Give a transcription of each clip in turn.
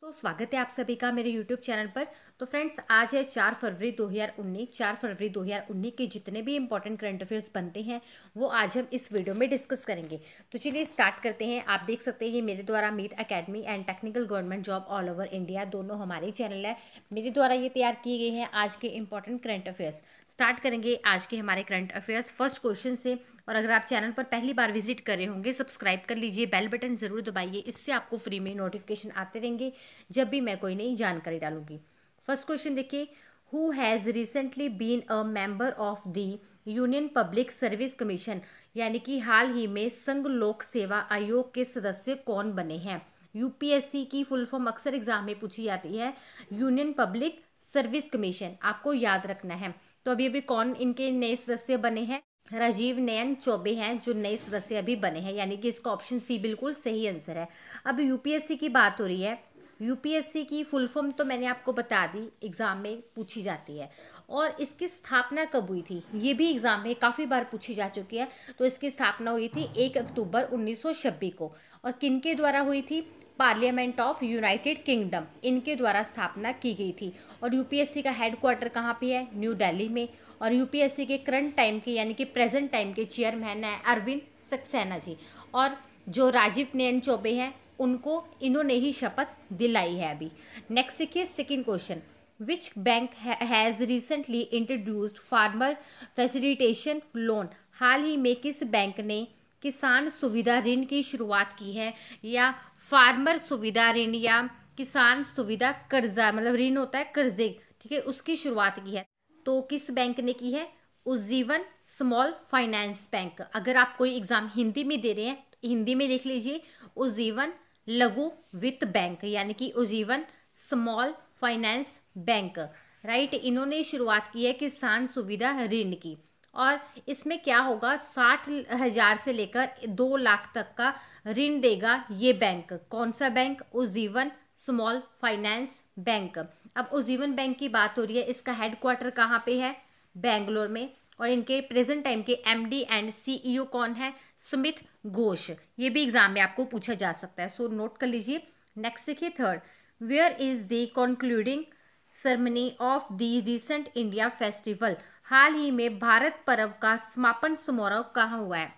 तो स्वागत है आप सभी का मेरे YouTube चैनल पर। तो फ्रेंड्स, आज है 4 फरवरी 2019। 4 फरवरी 2019 के जितने भी इंपॉर्टेंट करंट अफेयर्स बनते हैं वो आज हम इस वीडियो में डिस्कस करेंगे। तो चलिए स्टार्ट करते हैं। आप देख सकते हैं ये मेरे द्वारा Meet academy and technical government job all over India दोनों हमारे चैनल है। मेरे द्वारा ये तैयार किए गए हैं आज के इंपॉर्टेंट करंट अफेयर्स। स्टार्ट करेंगे आज के हमारे करंट अफेयर्स फर्स्ट क्वेश्चन से। और अगर आप चैनल पर पहली बार विजिट कर रहे होंगे, सब्सक्राइब कर लीजिए, बेल बटन ज़रूर दबाइए, इससे आपको फ्री में नोटिफिकेशन आते रहेंगे जब भी मैं कोई नई जानकारी डालूंगी। फर्स्ट क्वेश्चन देखिए, who has recently been a member of the union public service commission, यानी कि हाल ही में संघ लोक सेवा आयोग के सदस्य कौन बने हैं। यूपीएससी की फुल फॉर्म अक्सर एग्जाम में पूछी जाती है, यूनियन पब्लिक सर्विस कमीशन, आपको याद रखना है। तो अभी अभी कौन इनके नए सदस्य बने हैं, राजीव नयन चौबे हैं जो नए सदस्य अभी बने हैं, यानी कि इसका ऑप्शन सी बिल्कुल सही आंसर है। अब यूपीएससी की बात हो रही है। यूपीएससी की फुल फॉर्म तो मैंने आपको बता दी, एग्जाम में पूछी जाती है। और इसकी स्थापना कब हुई थी ये भी एग्जाम में काफ़ी बार पूछी जा चुकी है। तो इसकी स्थापना हुई थी 1 अक्टूबर 1926 को। और किनके द्वारा हुई थी, पार्लियामेंट ऑफ यूनाइटेड किंगडम, इनके द्वारा स्थापना की गई थी। और यूपीएससी का हेडक्वार्टर कहाँ पे है, न्यू दिल्ली में। और यूपीएससी के करंट टाइम के यानी कि प्रेजेंट टाइम के चेयरमैन है अरविंद सक्सेना जी। और जो राजीव नयन चौबे हैं उनको इन्होंने ही शपथ दिलाई है अभी। नेक्स्ट देखिए second question, which bank has recently introduced farmer facilitation loan, हाल ही में किस बैंक ने किसान सुविधा ऋण की शुरुआत की है, या फार्मर सुविधा ऋण या किसान सुविधा कर्जा, मतलब ऋण होता है कर्जे, ठीक है, उसकी शुरुआत की है। तो किस बैंक ने की है, उज्जीवन स्मॉल फाइनेंस बैंक। अगर आप कोई एग्जाम हिंदी में दे रहे हैं तो हिंदी में देख लीजिए, उज्जीवन लघु वित्त बैंक, यानी कि Ujjivan small finance bank, right. इन्होंने शुरुआत की है किसान सुविधा ऋण की। और इसमें क्या होगा, 60,000 से लेकर 2 लाख तक का ऋण देगा ये बैंक। कौन सा bank, Ujjivan small finance bank. अब उज्जीवन बैंक की बात हो रही है, इसका हेडक्वार्टर कहाँ पे है, बेंगलोर में। और इनके प्रेजेंट टाइम के एमडी एंड सीईओ कौन है, स्मिथ घोष। ये भी एग्जाम में आपको पूछा जा सकता है, सो नोट कर लीजिए। नेक्स्ट देखिए third, where is the concluding ceremony of the recent India festival, हाल ही में भारत पर्व का समापन समारोह कहाँ हुआ है।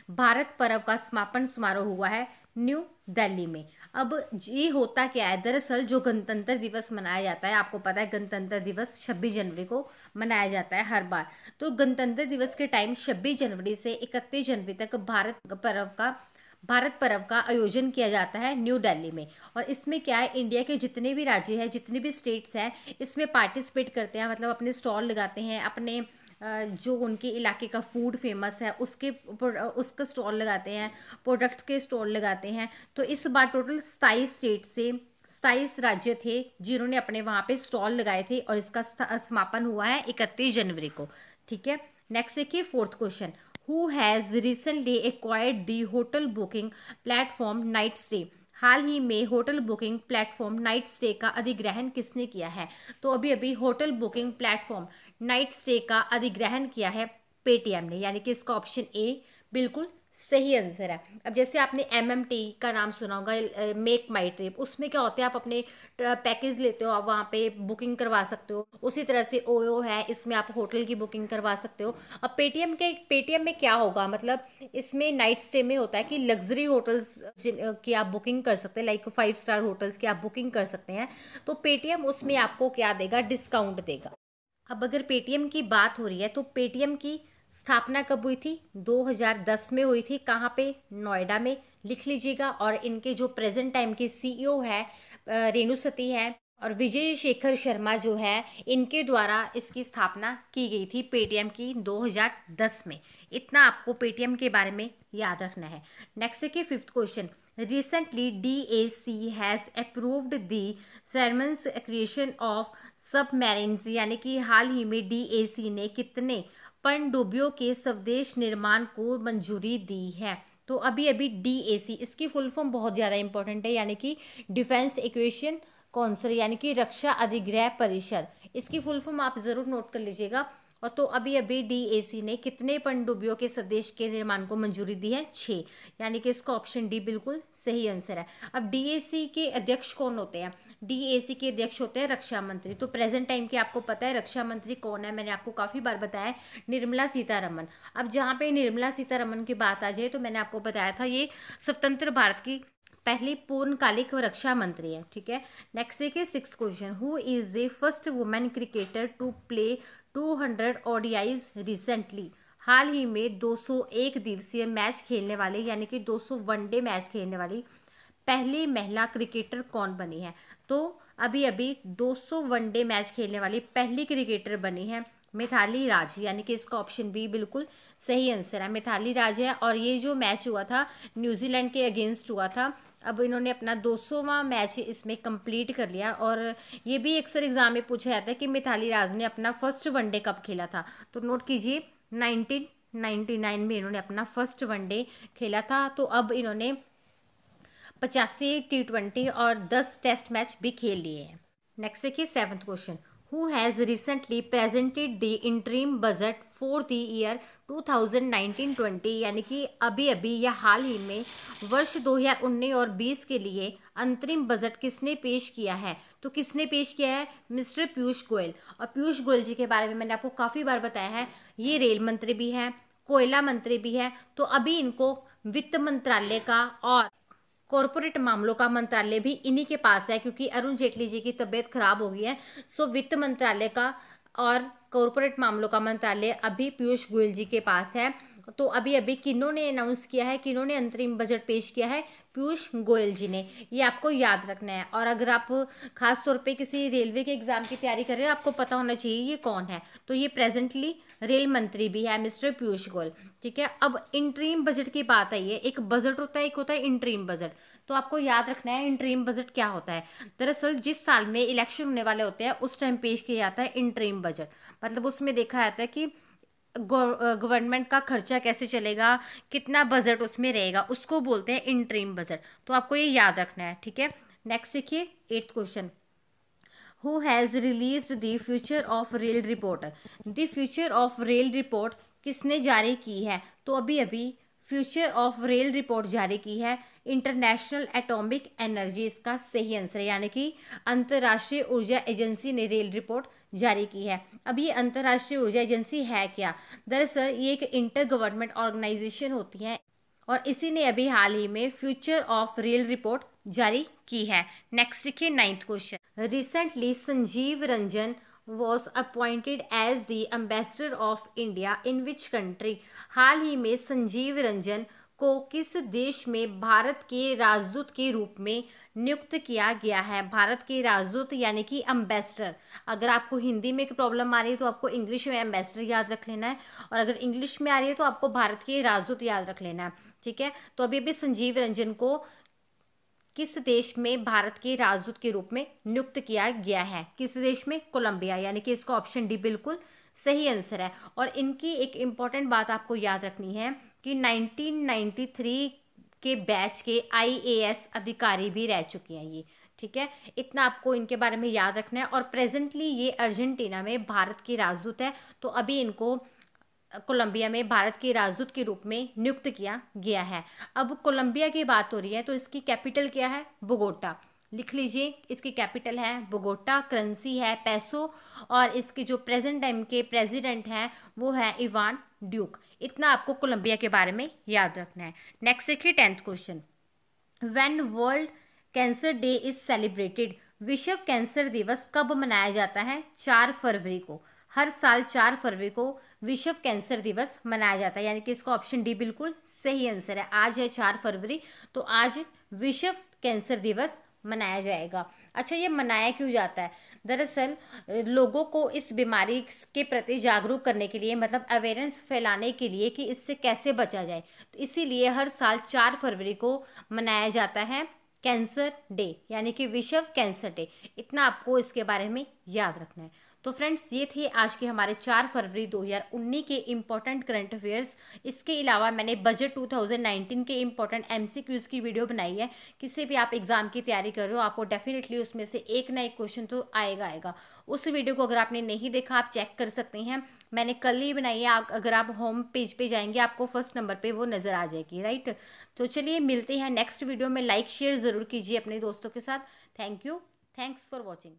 भारत पर्व का समापन समारोह हुआ है न्यू दिल्ली में। अब ये होता क्या है, दरअसल जो गणतंत्र दिवस मनाया जाता है, आपको पता है गणतंत्र दिवस 26 जनवरी को मनाया जाता है हर बार। तो गणतंत्र दिवस के टाइम 26 जनवरी से 31 जनवरी तक भारत पर्व का आयोजन किया जाता है न्यू दिल्ली में। और इसमें क्या है, इंडिया के जितने भी राज्य हैं, जितने भी स्टेट्स हैं, इसमें पार्टिसिपेट करते हैं, मतलब अपने स्टॉल लगाते हैं, अपने जो उनके इलाके का फूड फेमस है उसका स्टॉल लगाते हैं, प्रोडक्ट्स के स्टॉल लगाते हैं। तो इस बार टोटल 27 स्टेट से 27 राज्य थे जिन्होंने अपने वहाँ पे स्टॉल लगाए थे। और इसका समापन हुआ है 31 जनवरी को, ठीक है। नेक्स्ट देखिए fourth question, who has recently acquired the hotel booking platform Night Stay, हाल ही में hotel booking platform Night Stay का अधिग्रहण किसने किया है। तो अभी अभी hotel booking platform Night Stay का अधिग्रहण किया है पेटीएम ने, यानी कि इसका ऑप्शन ए बिल्कुल सही आंसर है। अब जैसे आपने एमएमटी का नाम सुना होगा, मेक माई ट्रिप, उसमें क्या होता है, आप अपने पैकेज लेते हो, आप वहाँ पे बुकिंग करवा सकते हो। उसी तरह से ओयो है, इसमें आप होटल की बुकिंग करवा सकते हो। अब पेटीएम में क्या होगा, मतलब इसमें नाइट स्टे में होता है कि लग्जरी होटल्स की आप बुकिंग कर सकते हैं, लाइक 5 स्टार होटल्स की आप बुकिंग कर सकते हैं। तो पेटीएम उसमें आपको क्या देगा, डिस्काउंट देगा। अब अगर पेटीएम की बात हो रही है तो पेटीएम की स्थापना कब हुई थी, 2010 में हुई थी। कहाँ पे, नोएडा में, लिख लीजिएगा। और इनके जो प्रेजेंट टाइम के सीईओ है रेणु सती है, और विजय शेखर शर्मा जो है, इनके द्वारा इसकी स्थापना की गई थी पेटीएम की 2010 में। इतना आपको पेटीएम के बारे में याद रखना है। नेक्स्ट देखिए fifth question, recently DAC has approved the sermons creation of submarines, यानी कि हाल ही में डीएसी ने कितने पनडुब्बियों के स्वदेश निर्माण को मंजूरी दी है। तो अभी अभी डीएसी, इसकी फुल फॉर्म बहुत ज़्यादा इंपॉर्टेंट है, यानी कि डिफेंस इक्वेशन काउंसिल, यानी कि रक्षा अधिग्रह परिषद। इसकी फुल फॉर्म आप ज़रूर नोट कर लीजिएगा। और तो अभी अभी DAC ने कितने पनडुब्बियों के स्वदेश के निर्माण को मंजूरी दी है? 6, यानी कि इसका ऑप्शन डी बिल्कुल सही आंसर है। अब DAC के अध्यक्ष कौन होते हैं? DAC के अध्यक्ष होते हैं रक्षा मंत्री। तो प्रेजेंट टाइम के आपको पता है रक्षा मंत्री कौन है, मैंने आपको काफ़ी बार बताया है, निर्मला सीतारमन। अब जहाँ पे निर्मला सीतारमन की बात आ जाए तो मैंने आपको बताया था ये स्वतंत्र भारत की पहली पूर्णकालिक रक्षा मंत्री है, ठीक है। नेक्स्ट देखिए 6th question, who is the first women cricketer to play 200 ODIs recently? हाल ही में 201 दिवसीय मैच खेलने वाले यानी कि 200 वनडे मैच खेलने वाली पहली महिला क्रिकेटर कौन बनी है? तो अभी अभी 200 वनडे मैच खेलने वाली पहली क्रिकेटर बनी है मिथाली राज, यानी कि इसका ऑप्शन बी बिल्कुल सही आंसर है, मिथाली राज है। और ये जो मैच हुआ था न्यूजीलैंड के अगेंस्ट हुआ था। अब इन्होंने अपना 200वां मैच इसमें कंप्लीट कर लिया। और ये भी अक्सर एग्जाम में पूछा जाता है कि मिथाली राज ने अपना फर्स्ट वनडे कब खेला था? तो नोट कीजिए 1999 में इन्होंने अपना फर्स्ट वनडे खेला था। तो अब इन्होंने 85 T20 और 10 टेस्ट मैच भी खेल लिए हैं। नेक्स्ट देखिए 7th question, who has recently presented the interim budget for the year 2019-20, यानी कि अभी अभी या हाल ही में वर्ष 2019 और 20 के लिए अंतरिम बजट किसने पेश किया है? तो किसने पेश किया है? मिस्टर पीयूष गोयल। और पीयूष गोयल जी के बारे में मैंने आपको काफ़ी बार बताया है, ये रेल मंत्री भी हैं, कोयला मंत्री भी है। तो अभी इनको वित्त मंत्रालय का और कॉरपोरेट मामलों का मंत्रालय भी इन्हीं के पास है, क्योंकि अरुण जेटली जी की तबीयत खराब हो गई है। सो वित्त मंत्रालय का और कॉरपोरेट मामलों का मंत्रालय अभी पीयूष गोयल जी के पास है। तो अभी अभी किन्होंने अनाउंस किया है, किन्होंने अंतरिम बजट पेश किया है? पीयूष गोयल जी ने। ये आपको याद रखना है। और अगर आप खास तौर पे किसी रेलवे के एग्जाम की तैयारी कर रहे हैं, आपको पता होना चाहिए ये कौन है। तो ये प्रेजेंटली रेल मंत्री भी है मिस्टर पीयूष गोयल, ठीक है। अब इंटरिम बजट की बात आई है, एक बजट होता है, एक होता है इंटरिम बजट। तो आपको याद रखना है इंटरिम बजट क्या होता है। दरअसल जिस साल में इलेक्शन होने वाले होते हैं उस टाइम पेश किया जाता है इंटरिम बजट। मतलब उसमें देखा जाता है कि गवर्नमेंट का खर्चा कैसे चलेगा, कितना बजट उसमें रहेगा, उसको बोलते हैं इंटरिम बजट। तो आपको ये याद रखना है, ठीक है। नेक्स्ट देखिए 8th question, who has released the future of rail report? The future of rail report किसने जारी की है? तो अभी अभी फ्यूचर ऑफ रेल रिपोर्ट जारी की है इंटरनेशनल एटॉमिक एनर्जी, इसका सही आंसर है, यानी कि अंतर्राष्ट्रीय ऊर्जा एजेंसी ने रेल रिपोर्ट जारी की है। अब ये अंतर्राष्ट्रीय ऊर्जा एजेंसी है क्या? दरअसल ये एक इंटर गवर्नमेंट ऑर्गेनाइजेशन होती है और इसी ने अभी हाल ही में फ्यूचर ऑफ रेल रिपोर्ट जारी की है। नेक्स्ट देखिए 9th question, recently Sanjeev Ranjan was appointed as the ambassador of India in which country? हाल ही में संजीव रंजन को किस देश में भारत के राजदूत के रूप में नियुक्त किया गया है? भारत के राजदूत यानी कि एम्बेसडर। अगर आपको हिंदी में प्रॉब्लम आ रही है तो आपको इंग्लिश में एम्बेसडर याद रख लेना है, और अगर इंग्लिश में आ रही है तो आपको भारत के राजदूत याद रख लेना है, ठीक है। तो अभी अभी संजीव रंजन को किस देश में भारत के राजदूत के रूप में नियुक्त किया गया है? किस देश में? कोलंबिया, यानी कि इसका ऑप्शन डी बिल्कुल सही आंसर है। और इनकी एक इम्पॉर्टेंट बात आपको याद रखनी है कि 1993 के बैच के IAS अधिकारी भी रह चुके हैं ये, ठीक है। इतना आपको इनके बारे में याद रखना है। और प्रेजेंटली ये अर्जेंटीना में भारत के राजदूत है। तो अभी इनको कोलंबिया में भारत के राजदूत के रूप में नियुक्त किया गया है। अब कोलंबिया की बात हो रही है तो इसकी कैपिटल क्या है? बोगोटा। लिख लीजिए, इसकी कैपिटल है बोगोटा, करेंसी है पैसो, और इसके जो प्रेजेंट टाइम के प्रेसिडेंट हैं वो है इवान ड्यूक। इतना आपको कोलंबिया के बारे में याद रखना है। नेक्स्ट देखिए 10th question, when world cancer day is celebrated? विश्व कैंसर दिवस कब मनाया जाता है? 4 फरवरी को। हर साल 4 फरवरी को विश्व कैंसर दिवस मनाया जाता है, यानी कि इसका ऑप्शन डी बिल्कुल सही आंसर है। आज है 4 फरवरी, तो आज विश्व कैंसर दिवस मनाया जाएगा। अच्छा, ये मनाया क्यों जाता है? दरअसल लोगों को इस बीमारी के प्रति जागरूक करने के लिए, मतलब अवेयरनेस फैलाने के लिए कि इससे कैसे बचा जाए, तो इसीलिए हर साल 4 फरवरी को मनाया जाता है कैंसर डे, यानी कि विश्व कैंसर डे। इतना आपको इसके बारे में याद रखना है। तो फ्रेंड्स ये थे आज के हमारे 4 फरवरी 2019 के इम्पॉर्टेंट करंट अफेयर्स। इसके अलावा मैंने बजट 2019 के इम्पॉर्टेंट एमसीक्यूज़ की वीडियो बनाई है। किसी भी आप एग्ज़ाम की तैयारी कर रहे हो, आपको डेफिनेटली उसमें से एक ना एक क्वेश्चन तो आएगा। उस वीडियो को अगर आपने नहीं देखा, आप चेक कर सकते हैं। मैंने कल ही बनाई है। अगर आप होम पेज पे जाएंगे, आपको फर्स्ट नंबर पे वो नज़र आ जाएगी, राइट। तो चलिए मिलते हैं नेक्स्ट वीडियो में। लाइक शेयर ज़रूर कीजिए अपने दोस्तों के साथ। Thank you. Thanks for watching.